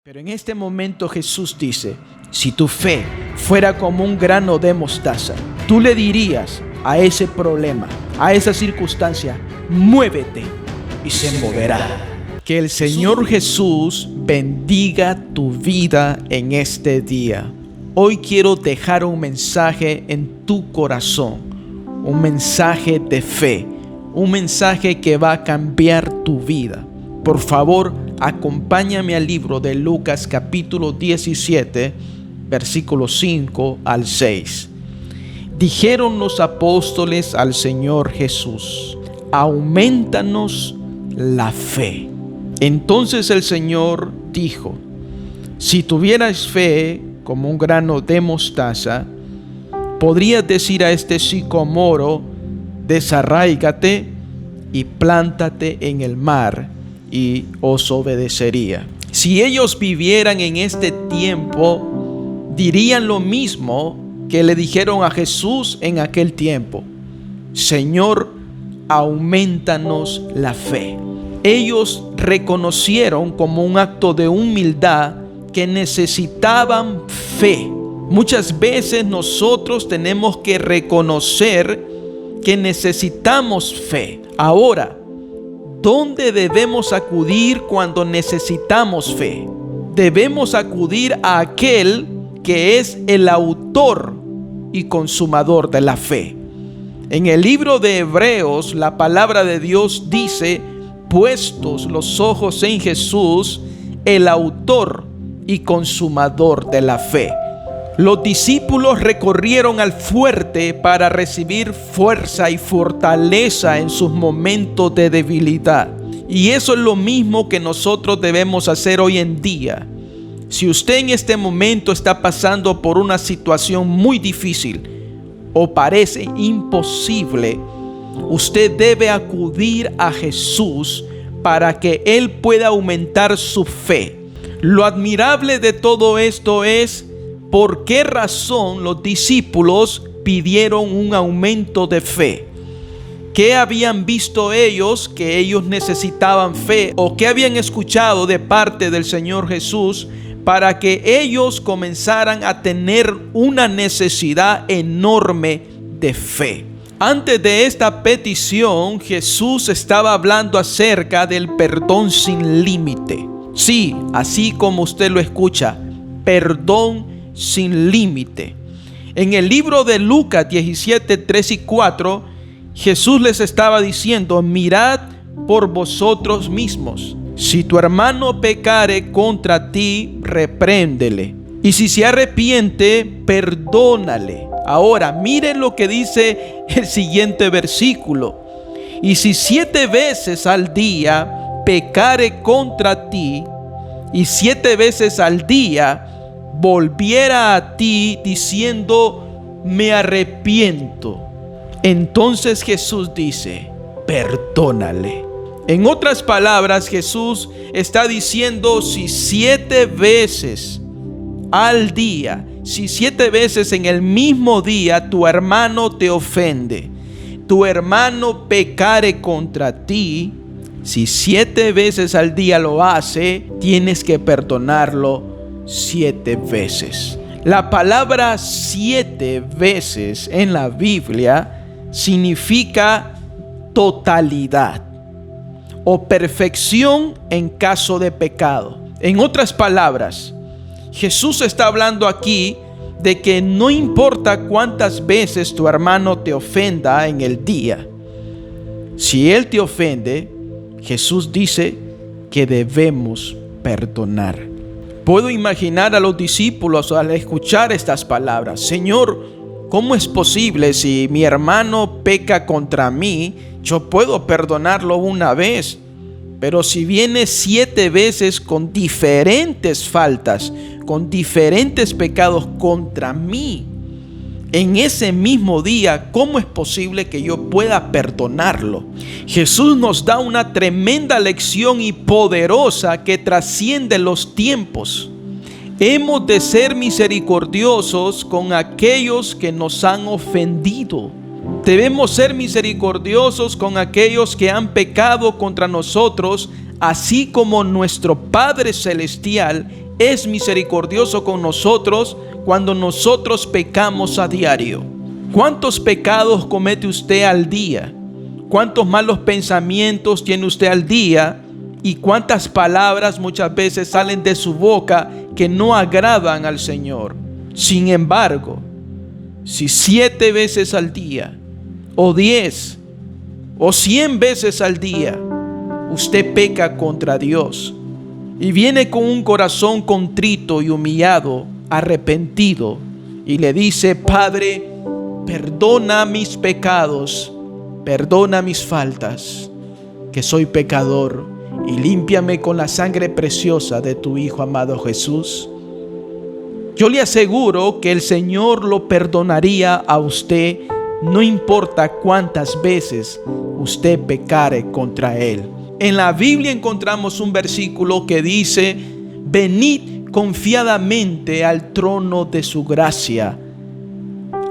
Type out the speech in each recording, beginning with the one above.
Pero en este momento Jesús dice, si tu fe fuera como un grano de mostaza, tú le dirías a ese problema, a esa circunstancia, muévete y se moverá. Que el Señor Jesús bendiga tu vida en este día. Hoy quiero dejar un mensaje en tu corazón, un mensaje de fe, un mensaje que va a cambiar tu vida. Por favor, acompáñame al libro de Lucas capítulo 17, versículos 5 al 6. Dijeron los apóstoles al Señor Jesús, aumentanos la fe. Entonces el Señor dijo, si tuvierais fe como un grano de mostaza, podrías decir a este sicómoro, desarráigate y plántate en el mar, y os obedecería. Si ellos vivieran en este tiempo, dirían lo mismo que le dijeron a Jesús en aquel tiempo: Señor, aumentanos la fe. Ellos reconocieron como un acto de humildad que necesitaban fe. Muchas veces nosotros tenemos que reconocer que necesitamos fe. Ahora, ¿dónde debemos acudir cuando necesitamos fe? Debemos acudir a aquel que es el autor y consumador de la fe. En el libro de Hebreos, la palabra de Dios dice: puestos los ojos en Jesús, el autor y consumador de la fe. Los discípulos recorrieron al fuerte para recibir fuerza y fortaleza en sus momentos de debilidad. Y eso es lo mismo que nosotros debemos hacer hoy en día. Si usted en este momento está pasando por una situación muy difícil o parece imposible, usted debe acudir a Jesús para que Él pueda aumentar su fe. Lo admirable de todo esto es ¿por qué razón los discípulos pidieron un aumento de fe? ¿Qué habían visto ellos que ellos necesitaban fe? ¿O qué habían escuchado de parte del Señor Jesús para que ellos comenzaran a tener una necesidad enorme de fe? Antes de esta petición, Jesús estaba hablando acerca del perdón sin límite. Sí, así como usted lo escucha, perdón sin límite. En el libro de Lucas 17, 3 y 4, Jesús les estaba diciendo: mirad por vosotros mismos. Si tu hermano pecare contra ti, repréndele. Y si se arrepiente, perdónale. Ahora, miren lo que dice el siguiente versículo. Y si 7 veces al día pecare contra ti, y 7 veces al día volviera a ti diciendo: me arrepiento, entonces Jesús dice: perdónale. En otras palabras, Jesús está diciendo: si 7 veces al día, si 7 veces en el mismo día tu hermano te ofende, tu hermano pecare contra ti, si 7 veces al día lo hace, tienes que perdonarlo 7 veces. La palabra 7 veces en la Biblia significa totalidad o perfección en caso de pecado. En otras palabras, Jesús está hablando aquí de que no importa cuántas veces tu hermano te ofenda en el día, si él te ofende, Jesús dice que debemos perdonar. Puedo imaginar a los discípulos al escuchar estas palabras: Señor, ¿cómo es posible si mi hermano peca contra mí? Yo puedo perdonarlo una vez, pero si viene 7 veces con diferentes faltas, con diferentes pecados contra mí, en ese mismo día, ¿cómo es posible que yo pueda perdonarlo? Jesús nos da una tremenda lección y poderosa que trasciende los tiempos. Hemos de ser misericordiosos con aquellos que nos han ofendido. Debemos ser misericordiosos con aquellos que han pecado contra nosotros, así como nuestro Padre Celestial es misericordioso con nosotros cuando nosotros pecamos a diario. ¿Cuántos pecados comete usted al día? ¿Cuántos malos pensamientos tiene usted al día? ¿Y cuántas palabras muchas veces salen de su boca que no agradan al Señor? Sin embargo, si 7 veces al día, o 10, o 100 veces al día, usted peca contra Dios y viene con un corazón contrito y humillado, arrepentido, y le dice: Padre, perdona mis pecados, perdona mis faltas, que soy pecador, y límpiame con la sangre preciosa de tu Hijo amado Jesús. Yo le aseguro que el Señor lo perdonaría a usted, no importa cuántas veces usted pecare contra Él. En la Biblia encontramos un versículo que dice: venid confiadamente al trono de su gracia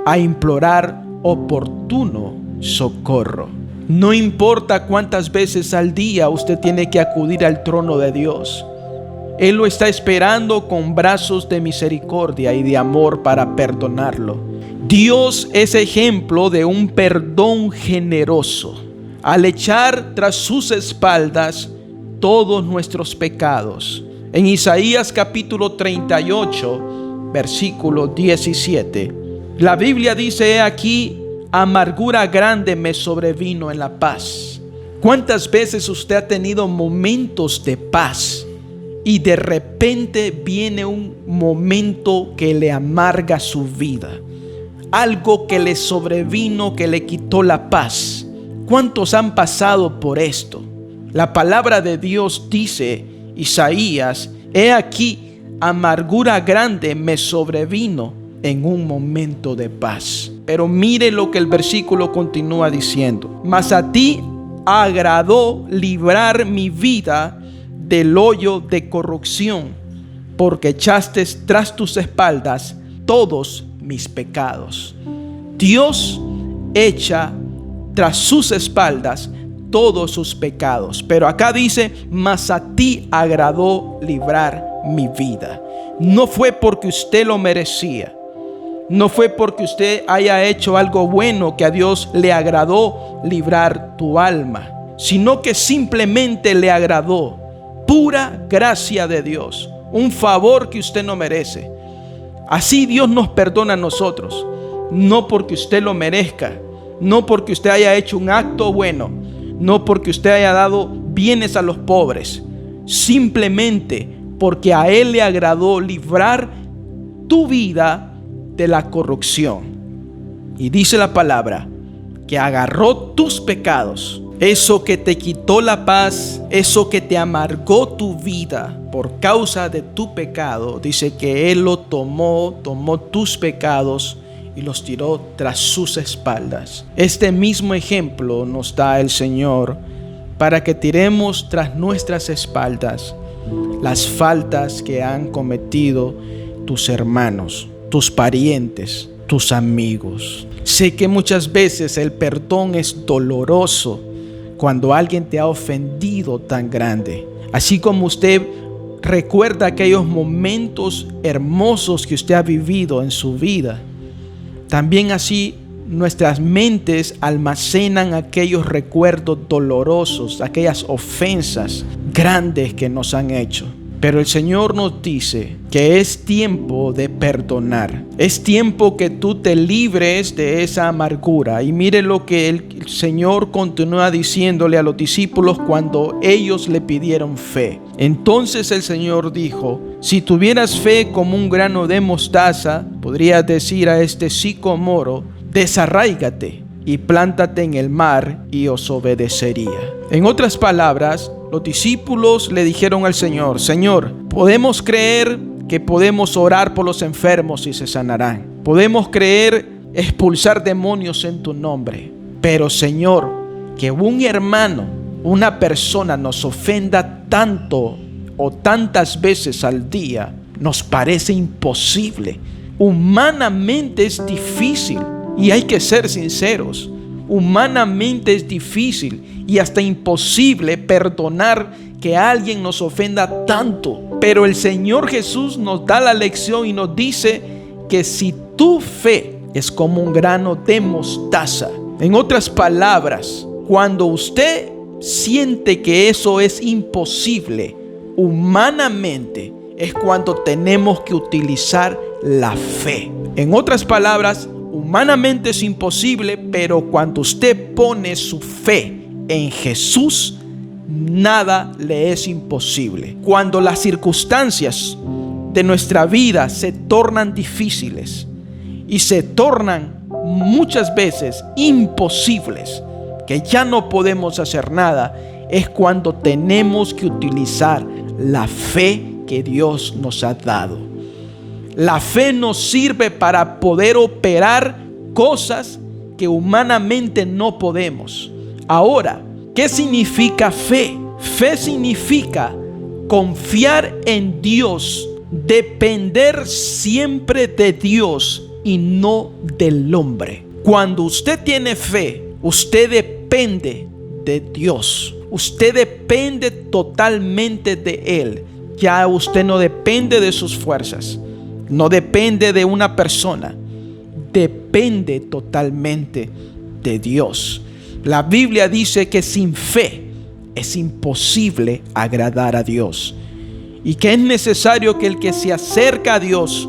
a implorar oportuno socorro. No importa cuántas veces al día usted tiene que acudir al trono de Dios. Él lo está esperando con brazos de misericordia y de amor para perdonarlo. Dios es ejemplo de un perdón generoso al echar tras sus espaldas todos nuestros pecados. En Isaías capítulo 38, versículo 17, la Biblia dice: he aquí, amargura grande me sobrevino en la paz. ¿Cuántas veces usted ha tenido momentos de paz y de repente viene un momento que le amarga su vida? Algo que le sobrevino, que le quitó la paz. ¿Cuántos han pasado por esto? La palabra de Dios dice, Isaías: he aquí, amargura grande me sobrevino en un momento de paz. Pero mire lo que el versículo continúa diciendo: mas a ti agradó librar mi vida del hoyo de corrupción, porque echaste tras tus espaldas todos mis pecados. Dios echa tras sus espaldas todos sus pecados, pero acá dice: mas a ti agradó librar mi vida. No fue porque usted lo merecía, no fue porque usted haya hecho algo bueno que a Dios le agradó librar tu alma, sino que simplemente le agradó. Pura gracia de Dios, un favor que usted no merece. Así Dios nos perdona a nosotros, no porque usted lo merezca, no porque usted haya hecho un acto bueno, no porque usted haya dado bienes a los pobres, simplemente porque a Él le agradó librar tu vida de la corrupción. Y dice la palabra que agarró tus pecados, eso que te quitó la paz, eso que te amargó tu vida por causa de tu pecado. Dice que Él lo tomó tus pecados y los tiró tras sus espaldas. Este mismo ejemplo nos da el Señor para que tiremos tras nuestras espaldas las faltas que han cometido tus hermanos, tus parientes, tus amigos. Sé que muchas veces el perdón es doloroso cuando alguien te ha ofendido tan grande. Así como usted recuerda aquellos momentos hermosos que usted ha vivido en su vida, también así nuestras mentes almacenan aquellos recuerdos dolorosos, aquellas ofensas grandes que nos han hecho. Pero el Señor nos dice que es tiempo de perdonar. Es tiempo que tú te libres de esa amargura. Y mire lo que el Señor continúa diciéndole a los discípulos cuando ellos le pidieron fe. Entonces el Señor dijo: si tuvieras fe como un grano de mostaza, podrías decir a este sicómoro: desarráigate y plántate en el mar, y os obedecería. En otras palabras, los discípulos le dijeron al Señor: Señor, podemos creer que podemos orar por los enfermos y se sanarán. Podemos creer expulsar demonios en tu nombre. Pero Señor, que un hermano, una persona nos ofenda tanto o tantas veces al día, nos parece imposible. Humanamente es difícil. Y hay que ser sinceros, humanamente es difícil y hasta imposible perdonar que alguien nos ofenda tanto. Pero el Señor Jesús nos da la lección y nos dice que si tu fe es como un grano de mostaza, en otras palabras, cuando usted siente que eso es imposible humanamente, es cuando tenemos que utilizar la fe. En otras palabras, humanamente es imposible, pero cuando usted pone su fe en Jesús, nada le es imposible. Cuando las circunstancias de nuestra vida se tornan difíciles y se tornan muchas veces imposibles, que ya no podemos hacer nada, es cuando tenemos que utilizar la fe que Dios nos ha dado. La fe nos sirve para poder operar cosas que humanamente no podemos. Ahora, ¿qué significa fe? Fe significa confiar en Dios, depender siempre de Dios y no del hombre. Cuando usted tiene fe, usted depende de Dios. Usted depende totalmente de Él. Ya usted no depende de sus fuerzas, no depende de una persona, depende totalmente de Dios. La Biblia dice que sin fe es imposible agradar a Dios y que es necesario que el que se acerca a Dios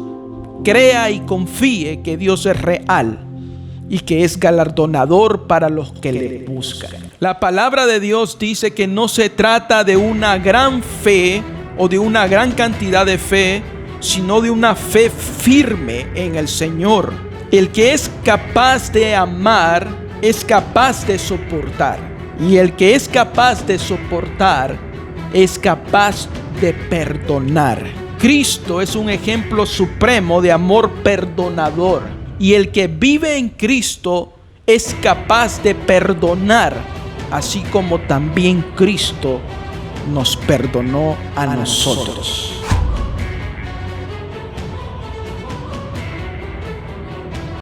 crea y confíe que Dios es real y que es galardonador para los que le buscan. La palabra de Dios dice que no se trata de una gran fe o de una gran cantidad de fe, sino de una fe firme en el Señor. El que es capaz de amar es capaz de soportar, y el que es capaz de soportar es capaz de perdonar. Cristo es un ejemplo supremo de amor perdonador, y el que vive en Cristo es capaz de perdonar, así como también Cristo nos perdonó a nosotros.